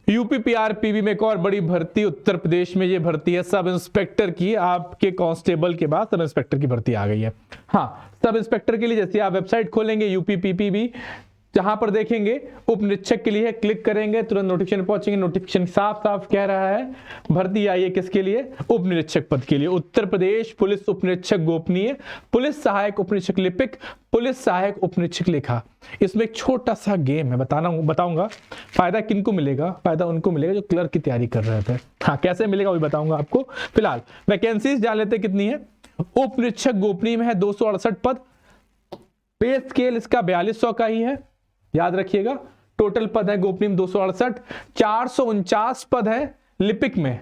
यूपीपीआरपीबी में एक और बड़ी भर्ती उत्तर प्रदेश में, ये भर्ती है सब इंस्पेक्टर की। आपके कांस्टेबल के बाद सब इंस्पेक्टर की भर्ती आ गई है। हाँ, सब इंस्पेक्टर के लिए जैसे आप वेबसाइट खोलेंगे यूपीपीपीबी, जहां पर देखेंगे उप निरीक्षक के लिए क्लिक करेंगे, तुरंत नोटिफिकेशन पहुंचेंगे। नोटिफिकेशन साफ साफ कह रहा है भर्ती आई है किसके लिए? उप निरीक्षक पद के लिए। उत्तर प्रदेश पुलिस उप निरीक्षक गोपनीय, पुलिस सहायक उप निरीक्षक लिपिक, पुलिस सहायक उप निरीक्षक लेखा। इसमें एक छोटा सा गेम है, बताऊंगा फायदा किनको मिलेगा। फायदा उनको मिलेगा जो क्लर्क की तैयारी कर रहे थे। हाँ, कैसे मिलेगा वो बताऊंगा आपको। फिलहाल वैकेंसीज जान लेते कितनी है। उप निरीक्षक गोपनीय में है 268 पद, पे स्केल इसका 4200 का ही है, याद रखिएगा। टोटल पद है गोपनीय में 268, 449 पद है लिपिक में।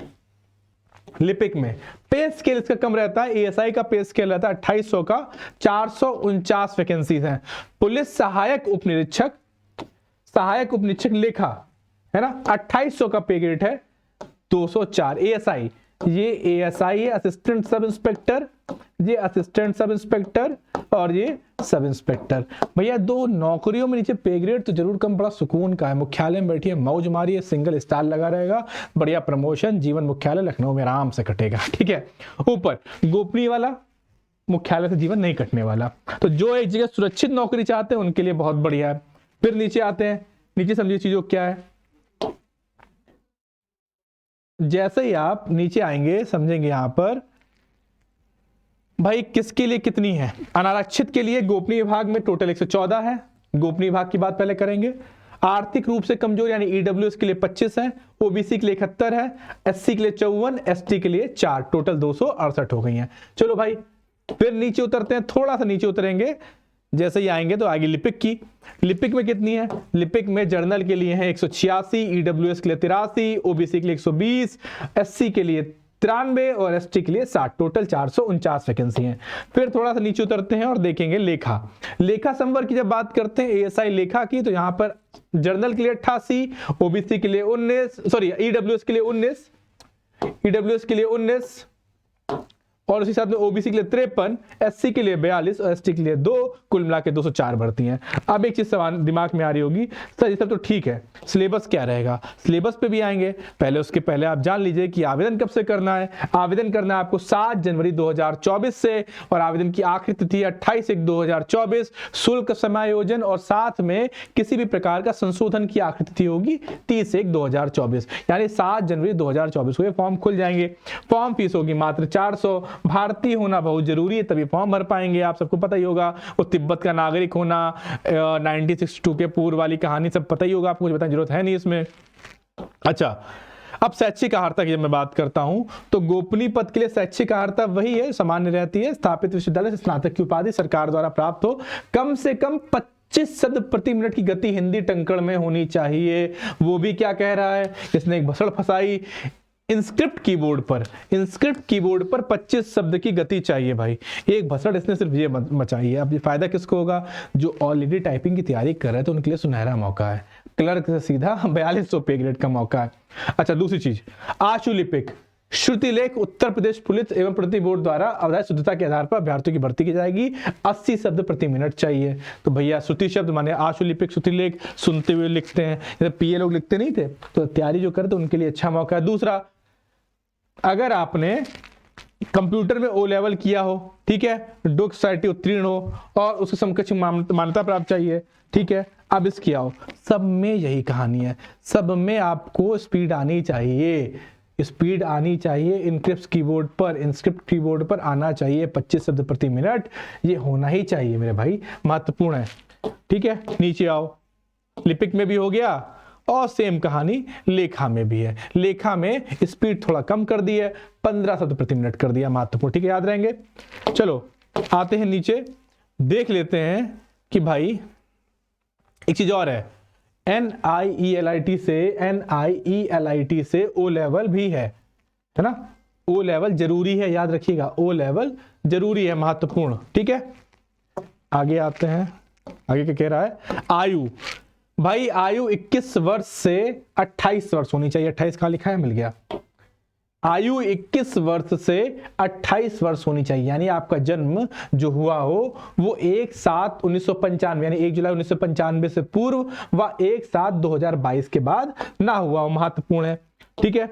लिपिक में पे स्केल इसका कम रहता है, एएसआई का पे स्केल रहता है 2800 का, 449 वैकेंसीज हैं। पुलिस सहायक उप निरीक्षक, सहायक उप निरीक्षक लेखा है ना, 2800 का पे ग्रेड है, 204। एएसआई, ये एएसआई है, असिस्टेंट सब इंस्पेक्टर, ये असिस्टेंट सब इंस्पेक्टर और ये सब इंस्पेक्टर। भैया दो नौकरियों में नीचे पे ग्रेड तो जरूर कम, बड़ा सुकून का है। मुख्यालय में बैठिए, मौज मारिए, सिंगल स्टार लगा रहेगा, बढ़िया प्रमोशन, जीवन मुख्यालय लखनऊ में आराम से कटेगा। ठीक है। ऊपर गोपनीय वाला, मुख्यालय से जीवन नहीं कटने वाला। तो जो एक जगह सुरक्षित नौकरी चाहते हैं उनके लिए बहुत बढ़िया है। फिर नीचे आते हैं, नीचे समझिए चीजों क्या है। जैसे ही आप नीचे आएंगे समझेंगे यहां पर भाई किसके लिए कितनी है। अनारक्षित के लिए गोपनीय विभाग में टोटल 114 है, गोपनीय विभाग की बात पहले करेंगे। आर्थिक रूप से कमजोर यानी ईडब्ल्यूएस के लिए 25 है, ओबीसी के लिए 71 है, एससी के लिए 54, एसटी के लिए 4, टोटल 268 हो गई हैं। चलो भाई फिर नीचे उतरते हैं, थोड़ा सा नीचे उतरेंगे। जैसे ही आएंगे तो आगे लिपिक की, लिपिक में कितनी है? लिपिक में जर्नल के लिए है 186, ईडब्ल्यूएस के लिए 83, ओबीसी के लिए 120, एससी के लिए 93 और एसटी के लिए 60, टोटल 449 वैकेंसी हैं। फिर थोड़ा सा नीचे उतरते हैं और देखेंगे लेखा। लेखा संवर्ग की जब बात करते हैं एएसआई लेखा की, तो यहां पर जर्नल के लिए 88, ओबीसी के लिए 19, सॉरी ईडब्ल्यूएस के लिए 19, ईडब्ल्यूएस के लिए 19 और उसी साथ में ओबीसी के लिए 53, एससी के लिए 42 और एसटी के लिए 2, कुल मिला के 204 भर्ती हैं। अब एक चीज सवाल दिमाग में आ रही होगी, सर ये सब तो ठीक है, सिलेबस क्या रहेगा? सिलेबस पे भी आएंगे, पहले उसके पहले आप जान लीजिए कि आवेदन कब से करना है। आवेदन करना है आपको 7 जनवरी 2024 से और आवेदन की आखिरी तिथि 28/1/2024। शुल्क समायोजन और साथ में किसी भी प्रकार का संशोधन की आखिरी तिथि होगी 30/1/2024, यानी 7 जनवरी 2024 को ये फॉर्म खुल जाएंगे। फॉर्म फीस होगी मात्र 400। भारतीय होना बहुत जरूरी है तभी फॉर्म भर पाएंगे, आप सबको पता ही होगा। वो तिब्बत का नागरिक होना, 1962 के पूर्व वाली कहानी सब पता ही होगा आपको, कुछ बताने की जरूरत है नहीं इसमें। अच्छा, अब शैक्षिक अर्हता की जब मैं बात करता हूं तो गोपनीय पद के लिए शैक्षिक अर्हता वही है, सामान्य रहती है। स्थापित विश्वविद्यालय से स्नातक की उपाधि सरकार द्वारा प्राप्त हो, कम से कम 25 शब्द प्रति मिनट की गति हिंदी टंकण में होनी चाहिए। वो भी क्या कह रहा है, इसने एक भसड़ फंसाई। इंस्क्रिप्ट कीबोर्ड पर, इंस्क्रिप्ट कीबोर्ड पर 25 शब्द की गति चाहिए भाई। एक भसड़ इसने सिर्फ ये मचाई है। अब ये फायदा किसको होगा? जो ऑलरेडी टाइपिंग की तैयारी कर रहे हैं तो उनके लिए सुनहरा मौका है। क्लर्क से सीधा 4200 पे ग्रेड का मौका है। अच्छा, दूसरी चीज, आशु लिपिक श्रुति लेख उत्तर प्रदेश पुलिस एवं प्रति बोर्ड द्वारा अवधारित शुद्धता के आधार पर अभ्यर्थियों की भर्ती की जाएगी। 80 शब्द प्रति मिनट चाहिए। तो भैया श्रुति शब्द माने आशु लिपिक, श्रुति लेख सुनते हुए लिखते हैं, जैसे पीए लोग लिखते नहीं थे, तो तैयारी जो करते उनके लिए अच्छा मौका है। दूसरा, अगर आपने कंप्यूटर में ओ लेवल किया हो, ठीक है, डोक सोसाइटी उत्तीर्ण हो और उसके समकक्ष मान्यता प्राप्त चाहिए, ठीक है, अब इस किया हो। सब में यही कहानी है, सब में आपको स्पीड आनी चाहिए, स्पीड आनी चाहिए। इंस्क्रिप्ट कीबोर्ड पर, इंस्क्रिप्ट कीबोर्ड पर आना चाहिए 25 शब्द प्रति मिनट, ये होना ही चाहिए मेरे भाई, महत्वपूर्ण है। ठीक है, नीचे आओ, लिपिक में भी हो गया और सेम कहानी लेखा में भी है। लेखा में स्पीड थोड़ा कम कर दी है, 15 शब्द प्रति मिनट कर दिया, महत्वपूर्ण। ठीक है, याद रहेंगे। चलो आते हैं नीचे, देख लेते हैं कि भाई एक चीज और है, NIELIT से ओ लेवल भी है ना। ओ लेवल जरूरी है, याद रखिएगा, ओ लेवल जरूरी है, महत्वपूर्ण। ठीक है, आगे आते हैं। आगे क्या कह रहा है? आयु, भाई आयु 21 वर्ष से 28 वर्ष होनी चाहिए। 28 कहां लिखा है? मिल गया। आयु 21 वर्ष से 28 वर्ष होनी चाहिए, यानी आपका जन्म जो हुआ हो वो 1/7/1995 यानी 1 जुलाई 1995 से पूर्व व 1/7/2022 के बाद ना हुआ हो, महत्वपूर्ण है। ठीक है,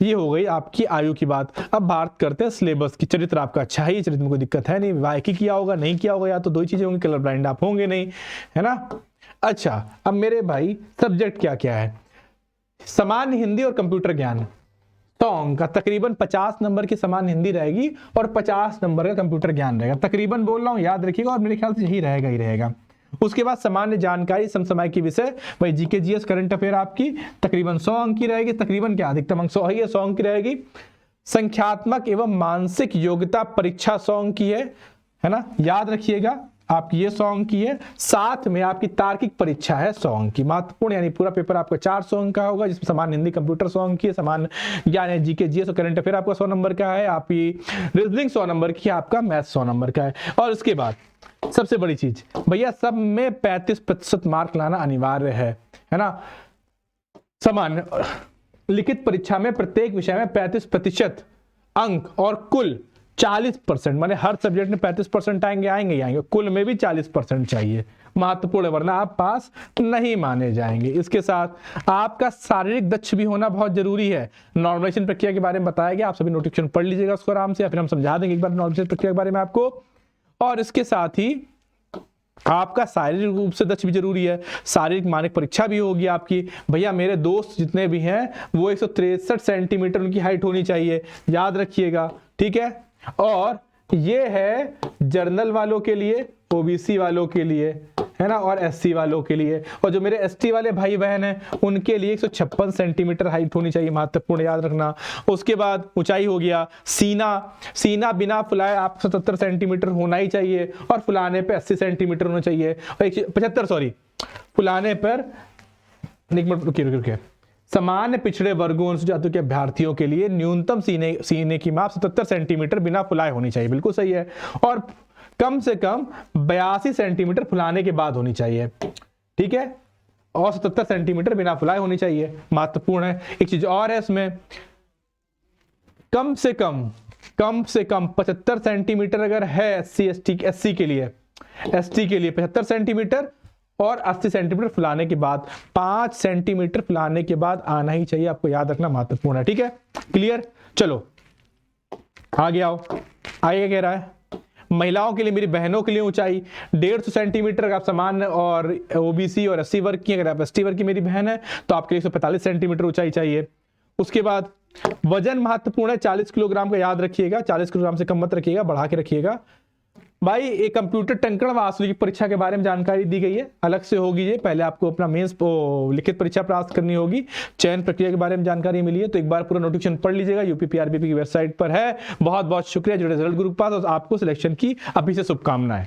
ये हो गई आपकी आयु की बात। अब बात करते हैं सिलेबस की। चरित्र आपका अच्छा है, चरित्र में कोई दिक्कत है नहीं, वायकी किया होगा नहीं किया होगा, या तो दो ही चीजें होंगी, कलर ब्लाइंड आप होंगे नहीं, है ना। अच्छा, अब मेरे भाई सब्जेक्ट क्या क्या है, सामान्य हिंदी और कंप्यूटर ज्ञान, का तकरीबन 50 नंबर की समान हिंदी रहेगी और 50 नंबर का कंप्यूटर ज्ञान रहेगा, तकरीबन बोल रहा हूं, याद रखिएगा, और मेरे ख्याल से यही रहेगा ही रहेगा। उसके बाद सामान्य जानकारी समसामयिक की विषय, वही जीके जीएस करंट अफेयर आपकी तकरीबन 100 अंक की रहेगी, तकरीबन क्या अधिकतम अंक 100 ही है, 100 अंक की रहेगी। संख्यात्मक एवं मानसिक योग्यता परीक्षा 100 अंक की है ना, याद रखिएगा आपकी ये 100 अंक की है। साथ में आपकी तार्किक परीक्षा है 100 अंक की, महत्वपूर्ण, यानी पूरा पेपर आपका 400 अंक का होगा, जिसमें सामान्य हिंदी कंप्यूटर 100 अंक की है, सामान्य ज्ञान जीके जीएस और करंट अफेयर आपका 100 नंबर का है, आपकी रीजनिंग 100 नंबर की, आपका मैथ 100 नंबर का है। और उसके बाद सबसे बड़ी चीज भैया, सब में 35% मार्क लाना अनिवार्य है ना। सामान्य लिखित परीक्षा में प्रत्येक विषय में 35% अंक और कुल 40%, माने हर सब्जेक्ट में 35% आएंगे, कुल में भी 40% चाहिए, महत्वपूर्ण है, वरना आप पास नहीं माने जाएंगे। इसके साथ आपका शारीरिक दक्ष भी होना बहुत जरूरी है। नॉर्मलाइजेशन प्रक्रिया के बारे में बताया गया, आप सभी नोटिफिकेशन पढ़ लीजिएगा उसको आराम से, या फिर हम समझा देंगे एक बार नॉर्मलाइजेशन प्रक्रिया के बारे में आपको। और इसके साथ ही आपका शारीरिक रूप से दक्ष भी जरूरी है, शारीरिक मानक परीक्षा भी होगी आपकी। भैया मेरे दोस्त जितने भी हैं वो 163 सेंटीमीटर उनकी हाइट होनी चाहिए, याद रखिएगा, ठीक है। और ये है जर्नल वालों के लिए, ओबीसी वालों के लिए, है ना, और एससी वालों के लिए। और जो मेरे एसटी वाले भाई बहन हैं उनके लिए 156 सेंटीमीटर हाइट होनी चाहिए, महत्वपूर्ण, याद रखना। उसके बाद ऊंचाई हो गया, सीना बिना फुलाए आप 77 सेंटीमीटर होना ही चाहिए, और फुलाने पे 80 सेंटीमीटर होना चाहिए, 75 फुलाने पर, एक मिनट रुकिए, सामान्य पिछड़े वर्गों अनुसूचित जातियों के अभ्यर्थियों के लिए न्यूनतम सीने की माप 77 सेंटीमीटर बिना फुलाए होनी चाहिए, बिल्कुल सही है। और कम से कम 82 सेंटीमीटर फुलाने के बाद होनी चाहिए, ठीक है, और 77 सेंटीमीटर बिना फुलाए होनी चाहिए, महत्वपूर्ण है। एक चीज और है इसमें, कम से कम 75 सेंटीमीटर अगर है एससी के लिए 75 सेंटीमीटर और 80 सेंटीमीटर फुलाने के बाद 5 सेंटीमीटर फुलाने के बाद आना ही चाहिए, आपको याद रखना, महत्वपूर्ण है, ठीक है, क्लियर। चलो आगे आओ, आगे कह रहा है महिलाओं के लिए, मेरी बहनों के लिए ऊंचाई 150 सेंटीमीटर अगर आप सामान्य और ओबीसी और एससी वर्ग की, अगर आप एसटी वर्ग की मेरी बहन है तो आपके लिए 145 सेंटीमीटर ऊंचाई चाहिए। उसके बाद वजन महत्वपूर्ण है, 40 किलोग्राम का याद रखिएगा, 40 किलोग्राम से कम मत रखिएगा, बढ़ा के रखिएगा। भाई एक कंप्यूटर टंकण व आंसुलिक परीक्षा के बारे में जानकारी दी गई है, अलग से होगी ये, पहले आपको अपना मेंस लिखित परीक्षा प्राप्त करनी होगी। चयन प्रक्रिया के बारे में जानकारी मिली है तो एक बार पूरा नोटिफिकेशन पढ़ लीजिएगा, यूपीपीआरबीपी की वेबसाइट पर है। बहुत बहुत शुक्रिया जुड़े रिजल्ट ग्रुप पास, और आपको सिलेक्शन की अभी से शुभकामनाएं।